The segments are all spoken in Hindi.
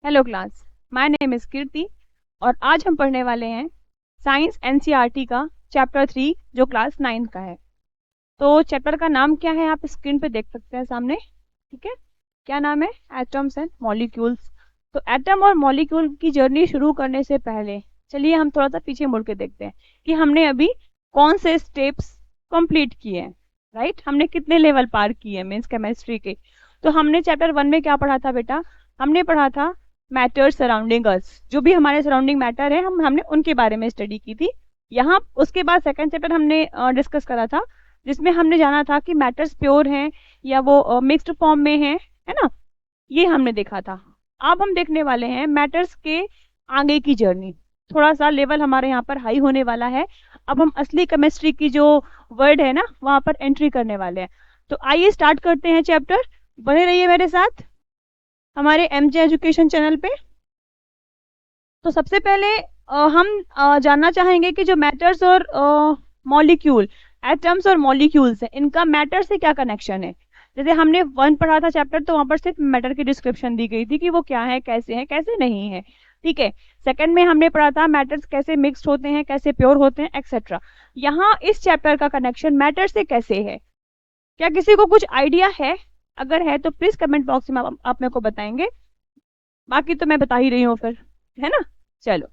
Hello class, my name is Kirti और आज हम पढ़ने वाले हैं साइंस एनसीईआरटी का चैप्टर 3 जो क्लास 9 का है। तो चैप्टर का नाम क्या है आप स्क्रीन पे देख सकते हैं सामने। ठीक है, क्या नाम है? Atoms and molecules. तो एटम और मॉलिक्यूल की जर्नी शुरू करने से पहले चलिए हम थोड़ा सा पीछे मुड़ के देखते हैं कि हमने अभी कौन से स्टेप्स कंप्लीट किए हैं। राइट, हमने कितने लेवल पार किए हैं मीन्स केमिस्ट्री के। तो हमने चैप्टर 1 में क्या पढ़ा था बेटा? हमने पढ़ा था मैटर सराउंडिंग अस, जो भी हमारे सराउंडिंग मैटर है हमने उनके बारे में स्टडी की थी। यहाँ उसके बाद सेकंड चैप्टर हमने डिस्कस करा था जिसमें हमने जाना था कि मैटर्स प्योर हैं या वो मिक्स्ड फॉर्म में हैं, है ना। ये हमने देखा था। अब हम देखने वाले हैं मैटर्स के आगे की जर्नी। थोड़ा सा लेवल हमारे यहाँ पर हाई होने वाला है। अब हम असली केमिस्ट्री की जो वर्ड है ना वहाँ पर एंट्री करने वाले हैं। तो आइए स्टार्ट करते हैं चैप्टर। बने रहिए मेरे साथ हमारे एमजे एजुकेशन चैनल पे। तो सबसे पहले हम जानना चाहेंगे कि जो मैटर्स और मॉलिक्यूल, एटम्स और मॉलिक्यूल्स है, इनका मैटर से क्या कनेक्शन है। जैसे हमने 1 पढ़ा था चैप्टर, तो वहां पर सिर्फ मैटर की डिस्क्रिप्शन दी गई थी कि वो क्या है, कैसे नहीं है। ठीक है, सेकंड में हमने पढ़ा था मैटर्स कैसे मिक्स्ड होते हैं, कैसे प्योर होते हैं, एक्सेट्रा। यहाँ इस चैप्टर का कनेक्शन मैटर से कैसे है, क्या किसी को कुछ आइडिया है? अगर है तो प्लीज कमेंट बॉक्स में आप मेरे को बताएंगे, बाकी तो मैं बता ही रही हूँ फिर, है ना। चलो,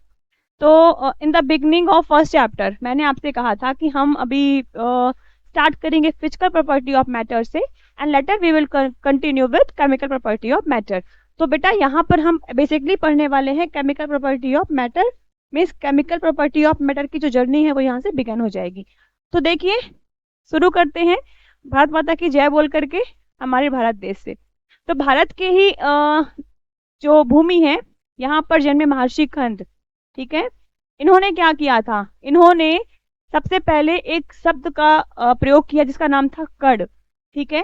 तो in the beginning of first chapter मैंने आपसे कहा था कि हम अभी स्टार्ट करेंगे फिजिकल प्रॉपर्टी ऑफ मैटर से and later we will continue with chemical property of matter. तो बेटा यहाँ पर हम बेसिकली पढ़ने वाले हैं chemical property of matter, means chemical property of matter की जो जर्नी है वो यहाँ से बिगन हो जाएगी। तो देखिए शुरू करते हैं भारत माता की जय बोल करके हमारे भारत देश से। तो भारत के ही जो भूमि है यहाँ पर जन्मे महर्षि खंड। ठीक है, इन्होंने क्या किया था? इन्होंने सबसे पहले एक शब्द का प्रयोग किया जिसका नाम था कण। ठीक है,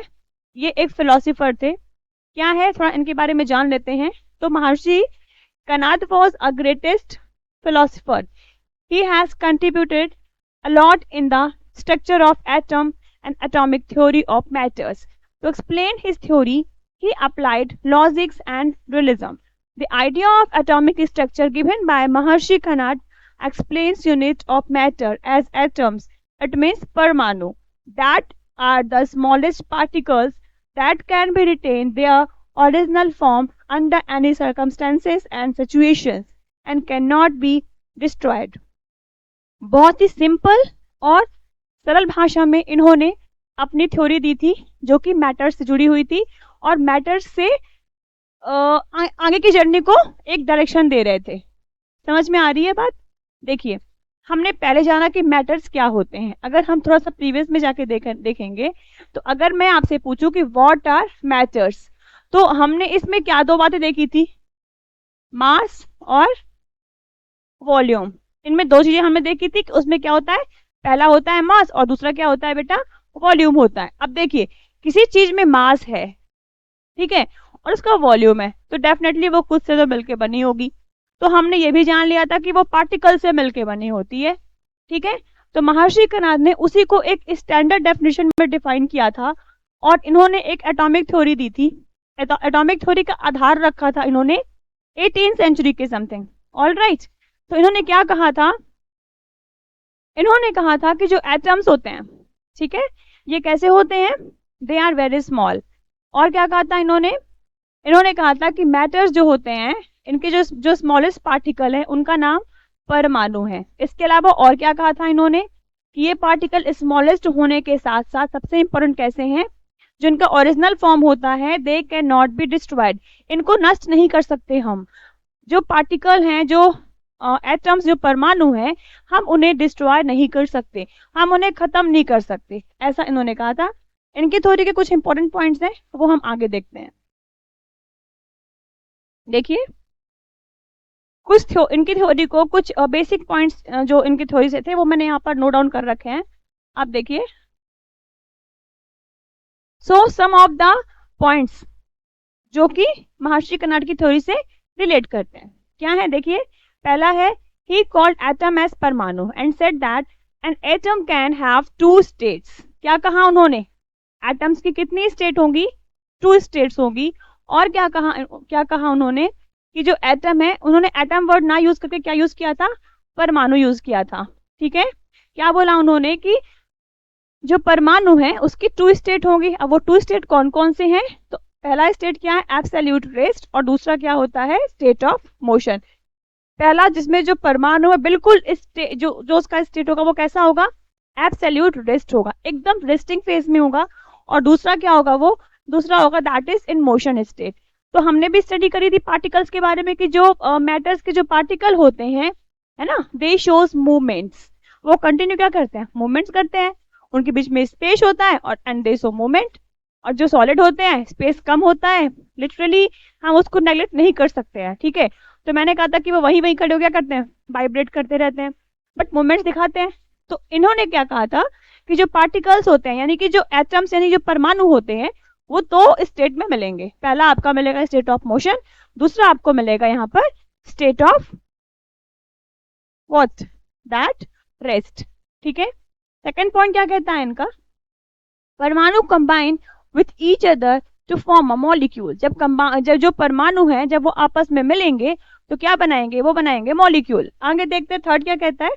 ये एक फिलोसोफर थे। क्या है, थोड़ा इनके बारे में जान लेते हैं। तो Maharshi Kanad was a greatest philosopher. He has contributed a lot in the structure of atom and atomic theory of matters. To explain his theory, he applied logics and realism. The idea of atomic structure given by Maharshi Kanad explains unit of matter as atoms. It means Parmanu, that are the smallest particles that can be retained their original form under any circumstances and situations and cannot be destroyed. बहुत ही सिंपल और सरल भाषा में इन्होंने अपनी थ्योरी दी थी जो कि मैटर से जुड़ी हुई थी और मैटर से आगे की जर्नी को एक डायरेक्शन दे रहे थे। समझ में आ रही है बात? देखिए, हमने पहले जाना कि मैटर्स क्या होते हैं। अगर हम थोड़ा सा प्रीवियस में जाके देखेंगे तो अगर मैं आपसे पूछूं कि व्हाट आर मैटर्स, तो हमने इसमें क्या 2 बातें देखी थी? मास और वॉल्यूम। इनमें 2 चीजें हमने देखी थी कि उसमें क्या होता है, पहला होता है मास और दूसरा क्या होता है बेटा? वॉल्यूम होता है। अब देखिए, किसी चीज में मास है, ठीक है, और उसका वॉल्यूम है, तो डेफिनेटली वो खुद से तो मिलके बनी होगी। तो हमने ये भी जान लिया था कि वो पार्टिकल से मिलके बनी होती है। ठीक है, तो महर्षि कणाद ने उसी को एक स्टैंडर्ड डेफिनेशन में डिफाइन किया था और इन्होंने एक एटॉमिक थ्योरी दी थी। एटॉमिक थ्योरी का आधार रखा था इन्होंने 18th सेंचुरी के समथिंग। ऑल राइट, तो इन्होंने क्या कहा था? इन्होंने कहा था कि जो एटम्स होते हैं, ठीक है, ये कैसे होते हैं? They are very small. और क्या कहा था इन्होंने? इन्होंने कहा था कि मैटर्स जो होते हैं इनके जो स्मॉलेस्ट पार्टिकल है उनका नाम परमाणु है। इसके अलावा और क्या कहा था इन्होंने कि ये पार्टिकल स्मॉलेस्ट होने के साथ साथ सबसे इंपॉर्टेंट कैसे हैं, जो इनका ओरिजिनल फॉर्म होता है they can not be destroyed, इनको नष्ट नहीं कर सकते हम। जो पार्टिकल हैं, जो एटम्स, जो परमाणु है, हम उन्हें डिस्ट्रॉय नहीं कर सकते, हम उन्हें खत्म नहीं कर सकते, ऐसा इन्होंने कहा था। इनकी थ्योरी के कुछ इंपॉर्टेंट पॉइंट्स हैं वो हम आगे देखते हैं। देखिए, इनकी थ्योरी को कुछ बेसिक पॉइंट्स जो इनकी थ्योरी से थे वो मैंने यहाँ पर नोट डाउन कर रखे हैं। आप देखिए, सो सम ऑफ द पॉइंट्स जो कि महर्षि कणाद की थ्योरी से रिलेट करते हैं क्या है? देखिए, पहला है he called atom as परमाणु and said that an atom can have 2 states. क्या कहा उन्होंने? एटम्स की कितनी स्टेट होंगी? 2 स्टेट्स होंगी। और क्या कहा उन्होंने कि जो एटम है, उन्होंने एटम वर्ड ना यूज करके क्या यूज किया था, परमाणु यूज किया था। ठीक है, क्या बोला उन्होंने कि जो परमाणु है उसकी टू स्टेट होंगी। अब वो टू स्टेट कौन कौन से हैं, तो पहला स्टेट क्या है, एब्सोल्यूट रेस्ट, और दूसरा क्या होता है, स्टेट ऑफ मोशन। पहला जिसमें जो परमाणु है बिल्कुल जो उसका स्टेट होगा वो कैसा होगा, एब्सोल्यूट रेस्ट होगा, एकदम रेस्टिंग फेज में होगा। और दूसरा क्या होगा, वो दूसरा होगा that is in motion state. तो हमने भी स्टडी करी थी पार्टिकल्स के बारे में कि जो मैटर्स के जो पार्टिकल होते हैं, है ना, दे शोज मूवमेंट्स, वो कंटिन्यू क्या करते हैं, मूवमेंट्स करते हैं, उनके बीच में स्पेस होता है और एंड दे शो मूवमेंट। और जो सॉलिड होते हैं स्पेस कम होता है, लिटरली हम उसको नेग्लेक्ट नहीं कर सकते हैं। ठीक है, तो मैंने कहा था कि वो वहीं वहीं खड़े हो क्या करते हैं, वाइब्रेट करते रहते हैं, बट मूवमेंट्स दिखाते हैं। तो इन्होंने क्या कहा था कि जो पार्टिकल्स होते हैं, यानी कि जो एटम्स यानी जो परमाणु होते हैं, वो दो स्टेट में मिलेंगे। पहला आपका मिलेगा स्टेट ऑफ मोशन, दूसरा आपको मिलेगा यहाँ पर state of what, that rest. ठीक है, सेकेंड पॉइंट क्या कहता है इनका, परमाणु combine with each other to form a molecule. जब जो परमाणु हैं जब वो आपस में मिलेंगे तो क्या बनाएंगे, वो बनाएंगे मॉलिक्यूल। आगे देखते हैं थर्ड क्या कहता है,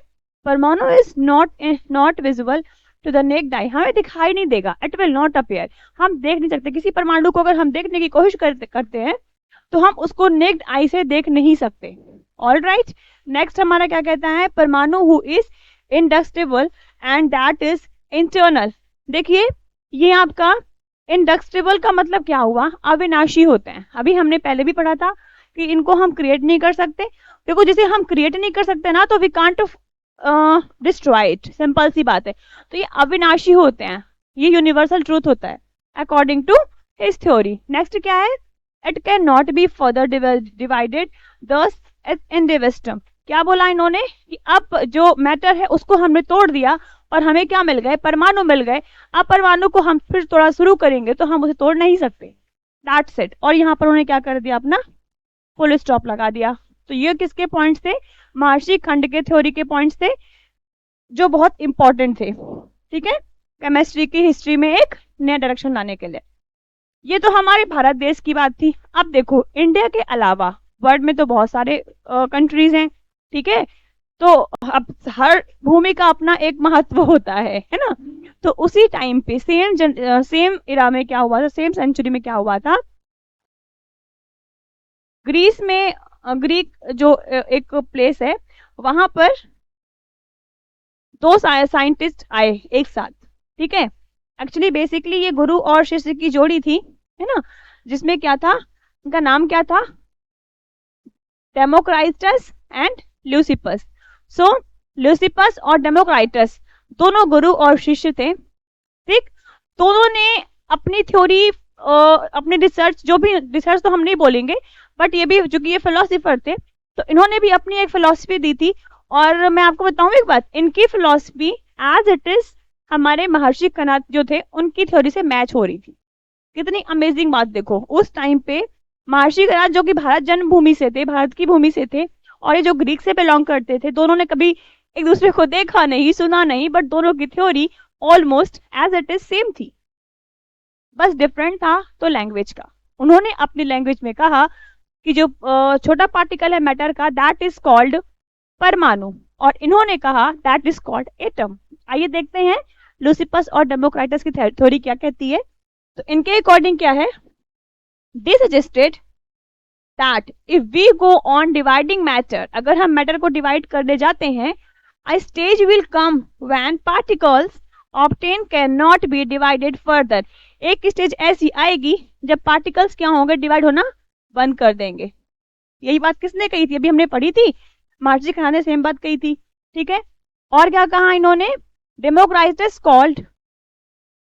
परमाणु is not visible to the naked eye, हमें दिखाई नहीं देगा, इट विल नॉट अपीयर, हम देख नहीं सकते किसी परमाणु को। अगर हम देखने की कोशिश करते हैं तो हम उसको नेक्ड आई से देख नहीं सकते। ऑल राइट, नेक्स्ट हमारा क्या कहता है, परमाणु who is indestructible and that is internal. देखिए ये आपका इंडक्टिबल का मतलब क्या हुआ, अविनाशी होते हैं। अभी हमने पहले भी पढ़ा था कि इनको हम क्रिएट नहीं कर सकते। देखो जिसे हम क्रिएट नहीं कर सकते ना, तो we can't destroy it, simple सी बात है। तो ये अविनाशी होते हैं, ये यूनिवर्सल ट्रूथ होता है according to his theory. Next क्या है, it can not be further divided thus indivisible. क्या बोला इन्होंने कि अब जो मैटर है उसको हमने तोड़ दिया और हमें क्या मिल गए, परमाणु मिल गए। अब परमाणु को हम फिर तोड़ा शुरू करेंगे तो हम उसे तोड़ नहीं सकते, दैट्स इट। और यहाँ पर उन्होंने क्या कर दिया, अपना फुल स्टॉप लगा दिया। तो ये किसके पॉइंट्स थे, महर्षि खंड के थ्योरी के पॉइंट्स थे जो बहुत इंपॉर्टेंट थे। ठीक है, केमिस्ट्री की हिस्ट्री में एक नया डायरेक्शन लाने के लिए। ये तो हमारे भारत देश की बात थी। अब देखो इंडिया के अलावा वर्ल्ड में तो बहुत सारे कंट्रीज हैं। ठीक है, तो अब हर भूमि का अपना एक महत्व होता है ना। तो उसी टाइम पे सेम इरा में क्या हुआ था, सेम सेंचुरी में क्या हुआ था, ग्रीस में ग्रीक जो एक प्लेस है वहां पर दो साइंटिस्ट आए एक साथ। ठीक है, एक्चुअली बेसिकली ये गुरु और शिष्य की जोड़ी थी, है ना, जिसमें क्या था, उनका नाम क्या था, डेमोक्राइटस एंड ल्यूसिपस। सो ल्यूसिपस और डेमोक्राइटस दोनों गुरु और शिष्य थे। ठीक, दोनों ने अपनी थ्योरी, अपनी रिसर्च, जो भी रिसर्च तो हम नहीं बोलेंगे, बट ये भी चूंकि ये फिलोसफर थे तो इन्होंने भी अपनी एक फिलोसफी दी थी। और मैं आपको बताऊं एक बात, इनकी फिलोसफी एज इट इज हमारे महर्षि कणाद जो थे उनकी थ्योरी से मैच हो रही थी। कितनी अमेजिंग बात देखो, उस टाइम पे महर्षि कणाद जो कि भारत जन्मभूमि से थे, भारत की भूमि से थे, और ये जो ग्रीक से बिलोंग करते थे, दोनों ने कभी एक दूसरे को देखा नहीं, सुना नहीं, बट दोनों की theory almost as it is same थी, बस डिफरेंट था तो लैंग्वेज का। उन्होंने अपनी लैंग्वेज में कहा कि जो छोटा पार्टिकल है मैटर का, दैट इज कॉल्ड परमाणु, और इन्होंने कहा दैट इज कॉल्ड एटम। आइए देखते हैं लूसिपस और डेमोक्राइटस की थ्योरी क्या कहती है। तो इनके अकॉर्डिंग क्या है, they suggested that if we go on dividing matter, अगर हम मैटर को डिवाइड करने जाते हैं, a stage will come when particles obtained cannot be divided further। एक स्टेज ऐसी आएगी जब पार्टिकल्स क्या होंगे, डिवाइड होना बंद कर देंगे। यही बात किसने कही थी, अभी हमने पढ़ी थी, महर्षि कणाद ने सेम बात कही थी। ठीक है, और क्या कहा इन्होंने, Democritus called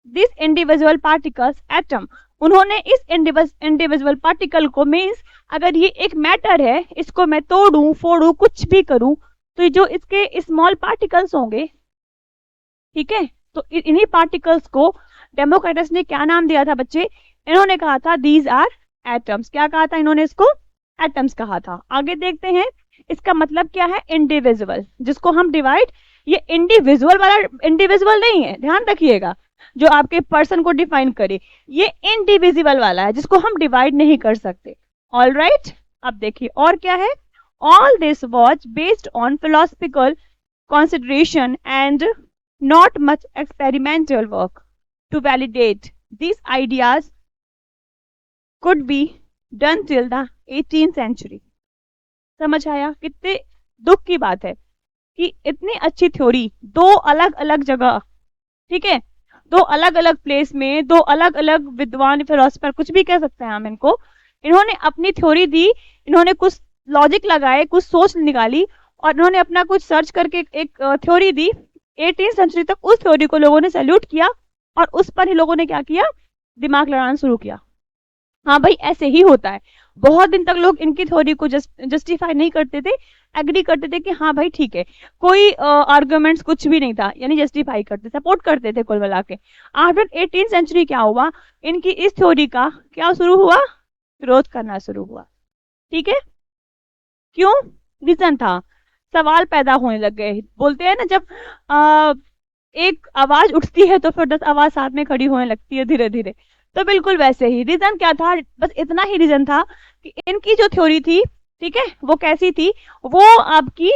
this individual particles atom. उन्होंने इस इंडिविजुअल पार्टिकल को, मीन्स अगर ये एक मैटर है, इसको मैं तोड़ू फोड़ू कुछ भी करूं, तो जो इसके स्मॉल पार्टिकल्स होंगे, ठीक है, तो इन्हीं पार्टिकल्स को डेमोक्राइटस ने क्या नाम दिया था बच्चे, इन्होंने कहा था दीज आर एटम्स। क्या कहा था इन्होंने, इसको एटम्स कहा था। आगे देखते हैं इसका मतलब क्या है, इंडिविजुअल, जिसको हम डिवाइड, ये इंडिविजुअल वाला इंडिविजुअल नहीं है, ध्यान रखिएगा, जो आपके पर्सन को डिफाइन करे, ये इंडिविजिबल वाला है जिसको हम डिवाइड नहीं कर सकते। ऑल राइट, अब देखिए और क्या है, all this was based on philosophical consideration and not much experimental work to validate these ideas could be done till the 18th century। समझ आया? कितने दुख की बात है कि इतनी अच्छी थ्योरी दो अलग अलग जगह, ठीक है, दो अलग अलग प्लेस में, दो अलग अलग विद्वान फिलोसफर, कुछ भी कह सकते हैं हम इनको, इन्होंने अपनी थ्योरी दी, इन्होंने कुछ लॉजिक लगाए, कुछ सोच निकाली और इन्होंने अपना कुछ सर्च करके एक थ्योरी दी। 18th सेंचुरी तक उस थ्योरी को लोगों ने सैल्यूट किया और उस पर ही लोगों ने क्या किया, दिमाग लड़ाना शुरू किया। हाँ भाई ऐसे ही होता है। बहुत दिन तक लोग इनकी थ्योरी को जस्टिफाई नहीं करते थे, एग्री करते थे कि हाँ भाई ठीक है, कोई आर्गुमेंट्स कुछ भी नहीं था, यानी जस्टिफाई करते, सपोर्ट करते थे कुल मिला के। आफ्टर 18th सेंचुरी क्या हुआ, इनकी इस थ्योरी का क्या शुरू हुआ, विरोध करना शुरू हुआ। ठीक है, क्यों, रीजन था, सवाल पैदा होने लग गए। बोलते हैं ना जब एक आवाज उठती है तो फिर 10 आवाज साथ में खड़ी होने लगती है धीरे धीरे, तो बिल्कुल वैसे ही रीजन क्या था, बस इतना ही रीजन था कि इनकी जो थ्योरी थी, ठीक है, वो कैसी थी, वो आपकी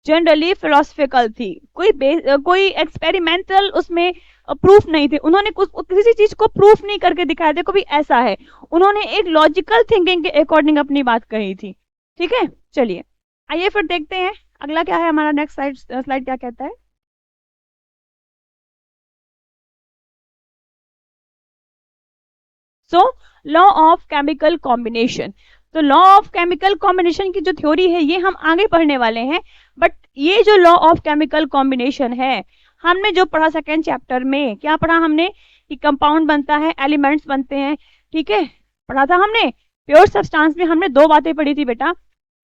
जनरली फिलोसफिकल थी, कोई एक्सपेरिमेंटल उसमें प्रूफ नहीं थे। उन्होंने कुछ किसी चीज को प्रूफ नहीं करके दिखाया, देखो भी ऐसा है, उन्होंने एक लॉजिकल थिंकिंग के अकॉर्डिंग अपनी बात कही थी। ठीक है, चलिए आइए फिर देखते हैं अगला क्या है हमारा, नेक्स्ट स्लाइड क्या कहता है। So law of chemical combination, तो लॉ ऑफ केमिकल कॉम्बिनेशन की जो थ्योरी है ये हम आगे पढ़ने वाले हैं, बट ये जो लॉ ऑफ केमिकल कॉम्बिनेशन है, हमने जो पढ़ा सेकेंड चैप्टर में, क्या पढ़ा हमने कि कंपाउंड बनता है, एलिमेंट्स बनते हैं, ठीक है, पढ़ा था हमने। प्योर सब्सटेंस में हमने दो बातें पढ़ी थी बेटा,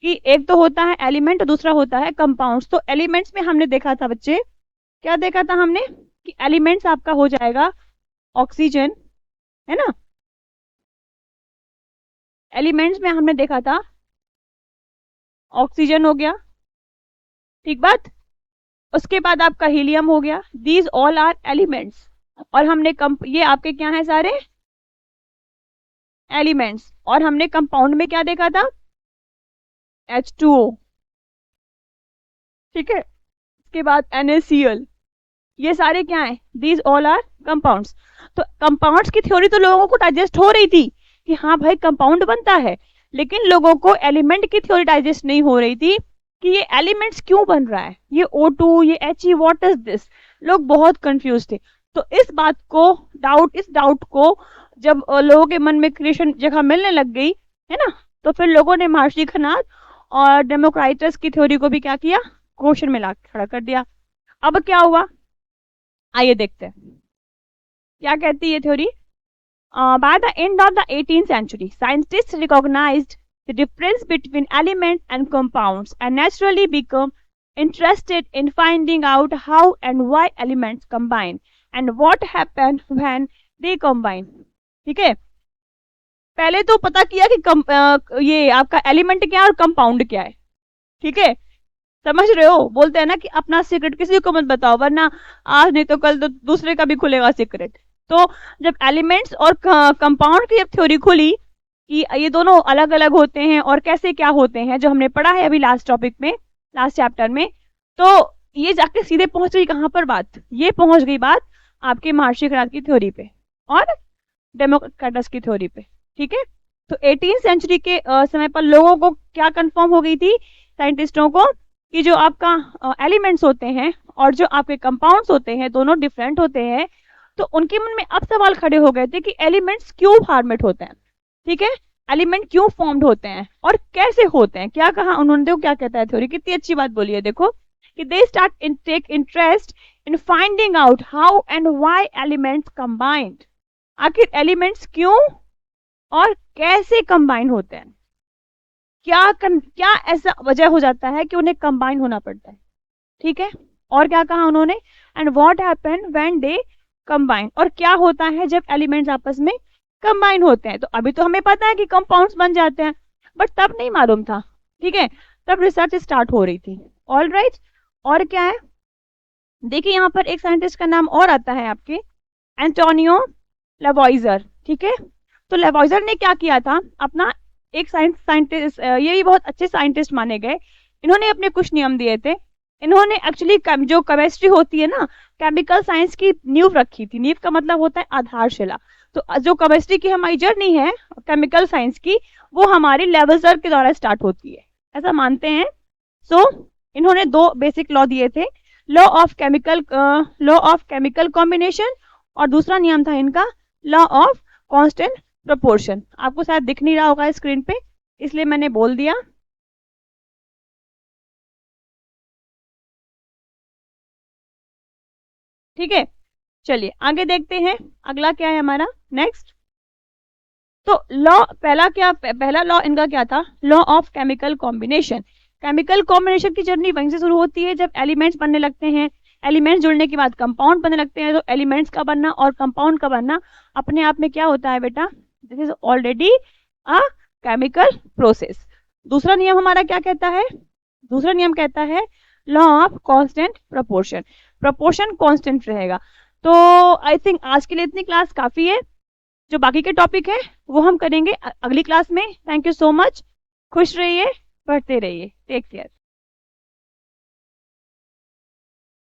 कि एक तो होता है एलिमेंट, दूसरा होता है कंपाउंड्स। तो एलिमेंट्स में हमने देखा था बच्चे, क्या देखा था हमने कि एलिमेंट्स आपका हो जाएगा ऑक्सीजन, है ना, एलिमेंट्स में हमने देखा था ऑक्सीजन हो गया, ठीक बात, उसके बाद आपका हीलियम हो गया, दीज ऑल आर एलिमेंट्स। और हमने ये आपके क्या है सारे एलिमेंट्स, और हमने कंपाउंड में क्या देखा था, H2O, ठीक है, इसके बाद NaCl, ये सारे क्या है, दीज ऑल आर कंपाउंड्स। तो कंपाउंड्स की थ्योरी तो लोगों को डाइजेस्ट हो रही थी कि हाँ भाई कंपाउंड बनता है, लेकिन लोगों को एलिमेंट की थ्योरी डाइजेस्ट नहीं हो रही थी कि ये एलिमेंट्स क्यों बन रहा है, ये O2, ये He, व्हाट इज दिस, लोग बहुत कंफ्यूज थे। तो इस बात को इस डाउट को जब लोगों के मन में क्रिएशन जगह मिलने लग गई है ना, तो फिर लोगों ने महर्षि खनाद और डेमोक्राइटस की थ्योरी को भी क्या किया, क्वेश्चन में ला खड़ा कर दिया। अब क्या हुआ, आइए देखते हैं क्या कहती है ये theory. By the end of the 18th century, scientists recognized the difference between elements and compounds and naturally became interested in finding out how and why elements combine and what happens when they combine। ठीक है, पहले तो पता किया कि ये आपका एलिमेंट क्या है और कंपाउंड क्या है, ठीक है, समझ रहे हो, बोलते हैं ना कि अपना सीक्रेट किसी को मत बताओ वरना आज नहीं तो कल तो दूसरे का भी खुलेगा सीक्रेट। तो जब एलिमेंट्स और कंपाउंड की थ्योरी खुली कि ये दोनों अलग अलग होते हैं और कैसे क्या होते हैं, जो हमने पढ़ा है अभी लास्ट टॉपिक में, लास्ट चैप्टर में, तो ये जाके सीधे पहुंच गई कहां पर बात, ये पहुंच गई बात आपके महर्षि खनाद की थ्योरी पे और डेमोक्रिटस की थ्योरी पे। ठीक है, तो 18th सेंचुरी के समय पर लोगों को क्या कंफर्म हो गई थी, साइंटिस्टों को, कि जो आपका एलिमेंट्स होते हैं और जो आपके कंपाउंड्स होते हैं दोनों डिफरेंट होते हैं। तो उनके मन में अब सवाल खड़े हो गए थे कि एलिमेंट्स क्यों फॉर्मेट होते हैं, ठीक है, एलिमेंट क्यों फॉर्म्ड होते हैं और कैसे होते हैं, क्या कहा उन्होंने, देखो क्या कहता है थ्योरी, कितनी अच्छी बात बोली है, देखो कि they start in take interest in finding out how and why elements combined, आखिर एलिमेंट्स क्यों और कैसे कंबाइन होते हैं, क्या ऐसा वजह हो जाता है कि उन्हें कंबाइन होना पड़ता है। ठीक है, और क्या कहा उन्होंने, and what happen when they combine, और क्या होता है जब एलिमेंट्स आपस में कंबाइन होते हैं। तो अभी तो हमें पता है कि कंपाउंड्स बन जाते हैं, बट तब नहीं मालूम था, ठीक है, तब रिसर्च स्टार्ट हो रही थी। ऑल राइट, और क्या है, देखिए यहाँ पर एक साइंटिस्ट का नाम और आता है आपके, एंटोनियो लावॉइजर, ठीक है, तो लेवॉइजर ने क्या किया था, अपना एक साइंटिस्ट, ये भी बहुत अच्छे साइंटिस्ट माने गए, इन्होंने अपने कुछ नियम दिए थे। इन्होंने एक्चुअली जो केमिस्ट्री होती है ना, केमिकल साइंस की नींव रखी थी। नींव का मतलब होता है आधारशिला। तो जो केमिस्ट्री की हमारी जर्नी है केमिकल साइंस की, वो हमारी लेवॉइजर के द्वारा स्टार्ट होती है, ऐसा मानते हैं। सो इन्होंने दो बेसिक लॉ दिए थे, लॉ ऑफ केमिकल कॉम्बिनेशन, और दूसरा नियम था इनका लॉ ऑफ कांस्टेंट प्रोपोर्शन। आपको शायद दिख नहीं रहा होगा स्क्रीन पे, इसलिए मैंने बोल दिया। ठीक है, चलिए आगे देखते हैं अगला क्या है हमारा नेक्स्ट। तो लॉ पहला लॉ इनका क्या था, law of chemical combination. Chemical combination की जर्नी वहीं से शुरू होती है जब एलिमेंट्स बनने लगते हैं। एलिमेंट्स जुड़ने के बाद कंपाउंड बनने लगते हैं। तो एलिमेंट्स का बनना और कंपाउंड का बनना अपने आप में क्या होता है बेटा, this is already a chemical process. दूसरा नियम हमारा क्या कहता है, दूसरा नियम कहता है law of constant proportion. Proportion constant रहेगा। तो आई थिंक आज के लिए इतनी क्लास काफी है। जो बाकी के टॉपिक है वो हम करेंगे अगली क्लास में। Thank you so much. खुश रहिए, पढ़ते रहिए। Take care.